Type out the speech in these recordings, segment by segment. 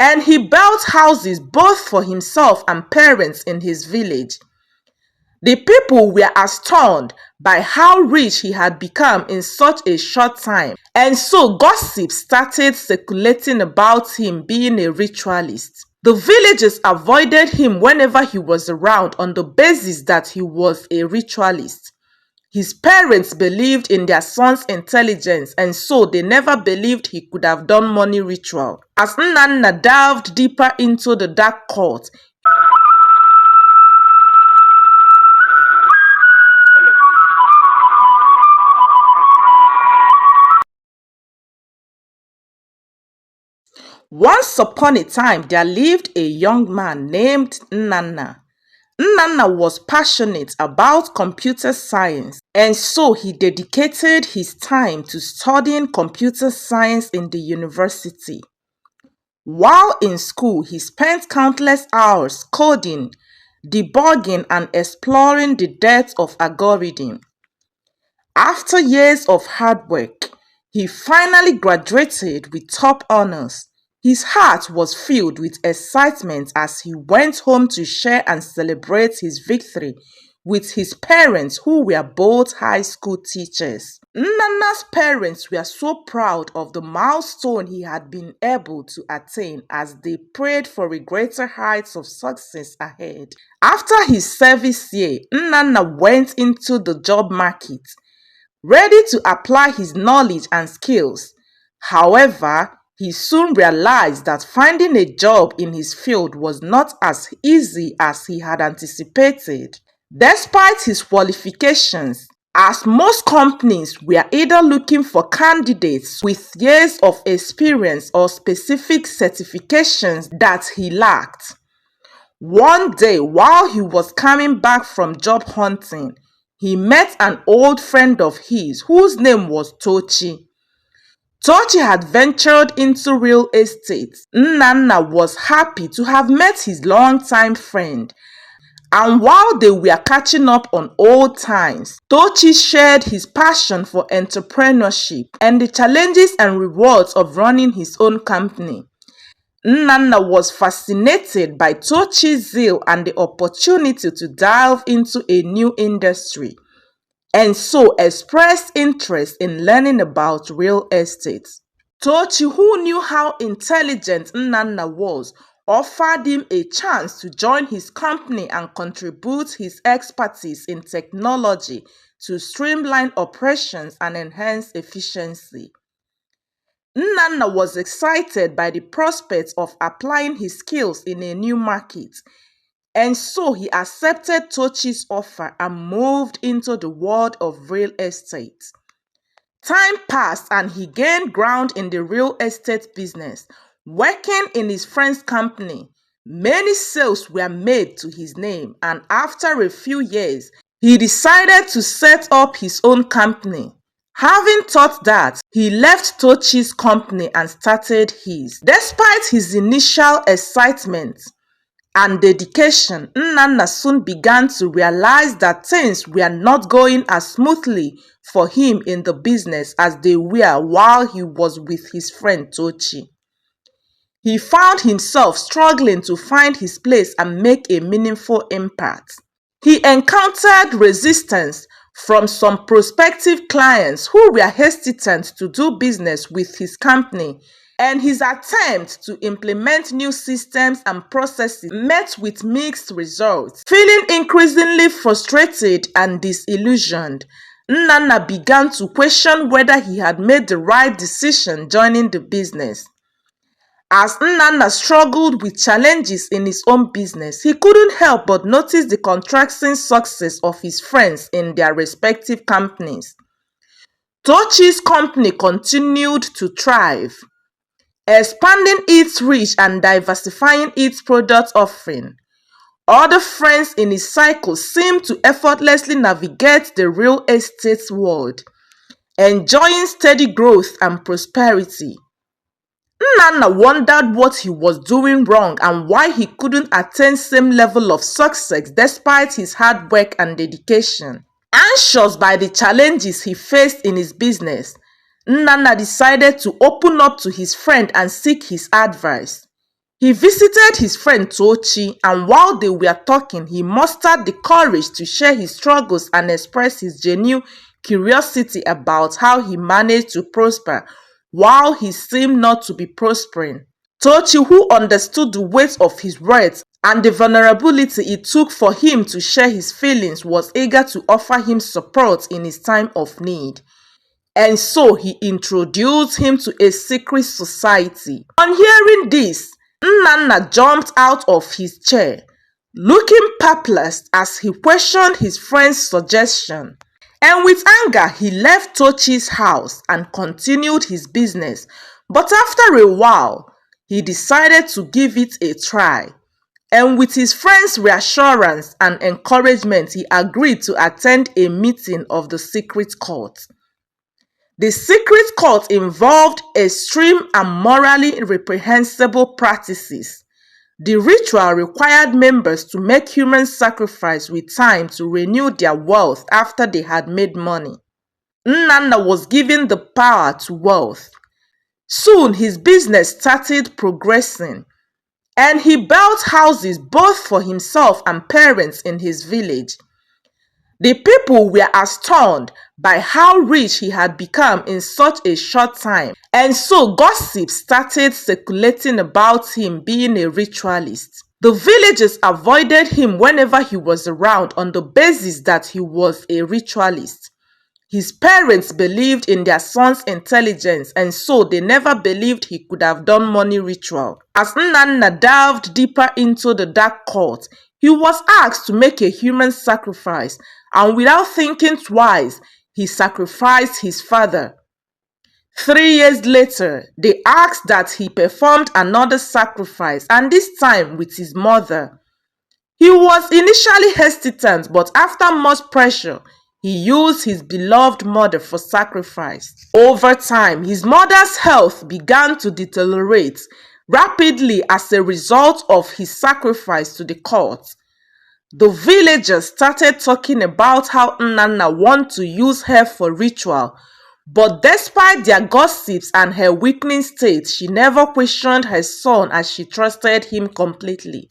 and he built houses both for himself and parents in his village. The people were astounded by how rich he had become in such a short time, and so gossip started circulating about him being a ritualist. The villagers avoided him whenever he was around on the basis that he was a ritualist. His parents believed in their son's intelligence, and so they never believed he could have done money ritual. As Nnanna delved deeper into the dark cult, once upon a time there lived a young man named Nnanna. Nnanna was passionate about computer science, and so he dedicated his time to studying computer science in the university. While in school, he spent countless hours coding, debugging, and exploring the depths of algorithms. After years of hard work, he finally graduated with top honors. His heart was filled with excitement as he went home to share and celebrate his victory with his parents, who were both high school teachers. Nnanna's parents were so proud of the milestone he had been able to attain as they prayed for a greater heights of success ahead. After his service year, Nnanna went into the job market, ready to apply his knowledge and skills. However, he soon realized that finding a job in his field was not as easy as he had anticipated. Despite his qualifications, as most companies were either looking for candidates with years of experience or specific certifications that he lacked. One day, while he was coming back from job hunting, he met an old friend of his whose name was Tochi. Tochi had ventured into real estate. Nnanna was happy to have met his longtime friend, and while they were catching up on old times, Tochi shared his passion for entrepreneurship and the challenges and rewards of running his own company. Nnanna was fascinated by Tochi's zeal and the opportunity to delve into a new industry, and so expressed interest in learning about real estate. Tochi, who knew how intelligent Nnanna was, offered him a chance to join his company and contribute his expertise in technology to streamline operations and enhance efficiency. Nnanna was excited by the prospect of applying his skills in a new market, and so he accepted Tochi's offer and moved into the world of real estate. Time passed and he gained ground in the real estate business. Working in his friend's company, many sales were made to his name, and after a few years, he decided to set up his own company. Having thought that, he left Tochi's company and started his. Despite his initial excitement and dedication, Nnanna soon began to realize that things were not going as smoothly for him in the business as they were while he was with his friend Tochi. He found himself struggling to find his place and make a meaningful impact. He encountered resistance from some prospective clients who were hesitant to do business with his company, and his attempt to implement new systems and processes met with mixed results. Feeling increasingly frustrated and disillusioned, Nnanna began to question whether he had made the right decision joining the business. As Nnanna struggled with challenges in his own business, he couldn't help but notice the contrasting success of his friends in their respective companies. Tochi's company continued to thrive, expanding its reach and diversifying its product offering. Other friends in his cycle seemed to effortlessly navigate the real estate world, enjoying steady growth and prosperity. Nnanna wondered what he was doing wrong and why he couldn't attain same level of success despite his hard work and dedication. Anxious by the challenges he faced in his business, Nnanna decided to open up to his friend and seek his advice. He visited his friend Tochi, and while they were talking, he mustered the courage to share his struggles and express his genuine curiosity about how he managed to prosper while he seemed not to be prospering. Tochi, who understood the weight of his words and the vulnerability it took for him to share his feelings, was eager to offer him support in his time of need. And so he introduced him to a secret society. On hearing this, Nnanna jumped out of his chair, looking perplexed as he questioned his friend's suggestion. And with anger, he left Tochi's house and continued his business. But after a while, he decided to give it a try. And with his friend's reassurance and encouragement, he agreed to attend a meeting of the secret court. The secret court involved extreme and morally reprehensible practices. The ritual required members to make human sacrifice with time to renew their wealth after they had made money. Nnanna was given the power to wealth. Soon his business started progressing, and he built houses both for himself and parents in his village. The people were astounded by how rich he had become in such a short time, and so gossip started circulating about him being a ritualist. The villagers avoided him whenever he was around on the basis that he was a ritualist. His parents believed in their son's intelligence, and so they never believed he could have done money ritual. As Nnanna delved deeper into the dark cult, he was asked to make a human sacrifice, and without thinking twice, he sacrificed his father. 3 years later, they asked that he performed another sacrifice, and this time with his mother. He was initially hesitant, but after much pressure, he used his beloved mother for sacrifice. Over time, his mother's health began to deteriorate rapidly as a result of his sacrifice to the cult. The villagers started talking about how Nnanna wanted to use her for ritual, but despite their gossips and her weakening state, she never questioned her son as she trusted him completely.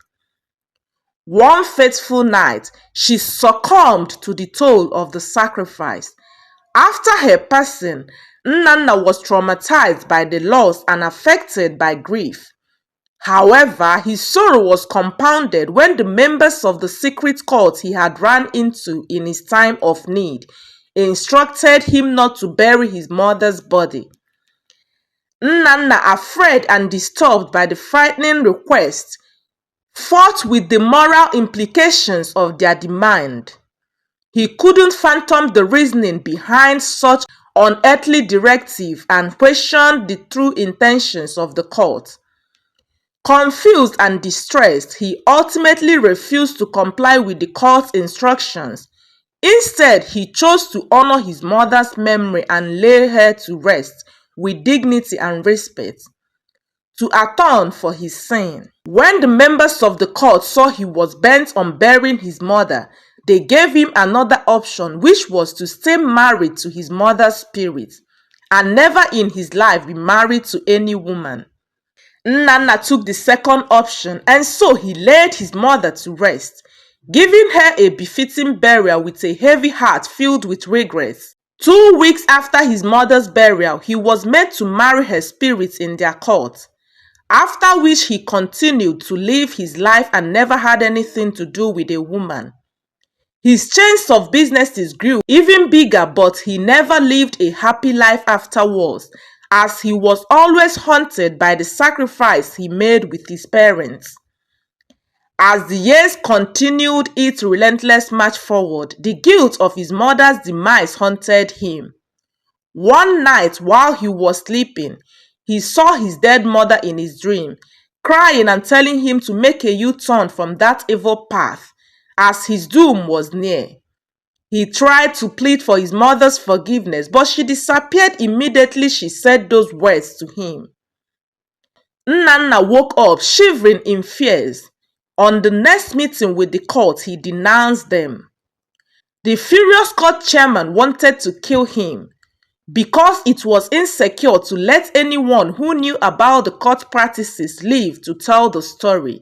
One fateful night, she succumbed to the toll of the sacrifice. After her passing, Nnanna was traumatized by the loss and affected by grief. However, his sorrow was compounded when the members of the secret cult he had run into in his time of need instructed him not to bury his mother's body. Nnanna, afraid and disturbed by the frightening request, fought with the moral implications of their demand. He couldn't fathom the reasoning behind such unearthly directive and questioned the true intentions of the cult. Confused and distressed, he ultimately refused to comply with the cult's instructions. Instead, he chose to honor his mother's memory and lay her to rest with dignity and respect, to atone for his sin. When the members of the cult saw he was bent on burying his mother, they gave him another option, which was to stay married to his mother's spirit and never in his life be married to any woman. Nnanna took the second option, and so he laid his mother to rest, giving her a befitting burial with a heavy heart filled with regrets. 2 weeks after his mother's burial, he was made to marry her spirit in their cult, after which he continued to live his life and never had anything to do with a woman. His chains of businesses grew even bigger, but he never lived a happy life afterwards, as he was always haunted by the sacrifice he made with his parents. As the years continued its relentless march forward, the guilt of his mother's demise haunted him. One night, while he was sleeping, he saw his dead mother in his dream, crying and telling him to make a U-turn from that evil path, as his doom was near. He tried to plead for his mother's forgiveness, but she disappeared immediately she said those words to him. Nnanna woke up shivering in fears. On the next meeting with the cult, he denounced them. The furious cult chairman wanted to kill him. because it was insecure to let anyone who knew about the court practices live to tell the story.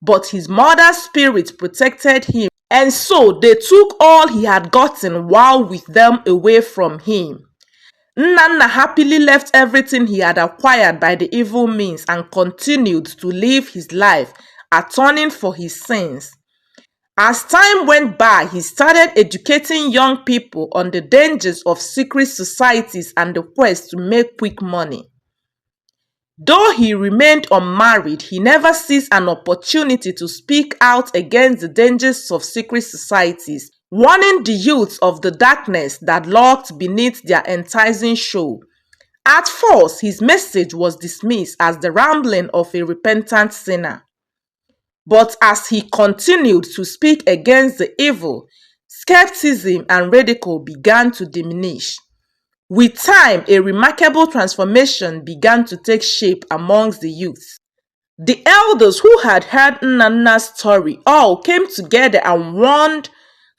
But his mother's spirit protected him, and so they took all he had gotten while with them away from him. Nnanna happily left everything he had acquired by the evil means and continued to live his life, atoning for his sins. As time went by, he started educating young people on the dangers of secret societies and the quest to make quick money. Though he remained unmarried, he never seized an opportunity to speak out against the dangers of secret societies, warning the youth of the darkness that lurked beneath their enticing show. At first, his message was dismissed as the rambling of a repentant sinner. But as he continued to speak against the evil, skepticism and ridicule began to diminish. With time, a remarkable transformation began to take shape amongst the youth. The elders who had heard Nnanna's story all came together and warned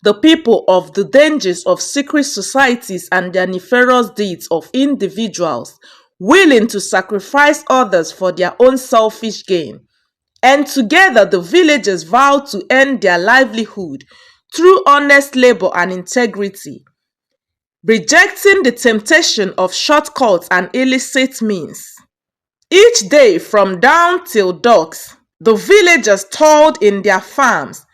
the people of the dangers of secret societies and their nefarious deeds of individuals willing to sacrifice others for their own selfish gain. And together the villagers vowed to earn their livelihood through honest labor and integrity, rejecting the temptation of shortcuts and illicit means. Each day from dawn till dusk, the villagers toiled in their farms,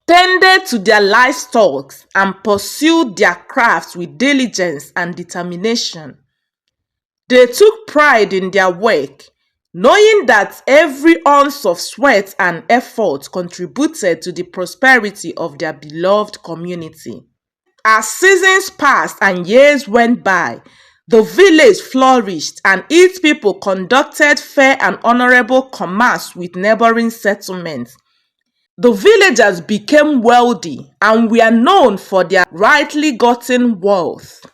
tended to their livestock, and pursued their crafts with diligence and determination. They took pride in their work, knowing that every ounce of sweat and effort contributed to the prosperity of their beloved community. As seasons passed and years went by, the village flourished and its people conducted fair and honorable commerce with neighboring settlements. The villagers became wealthy and were known for their rightly gotten wealth.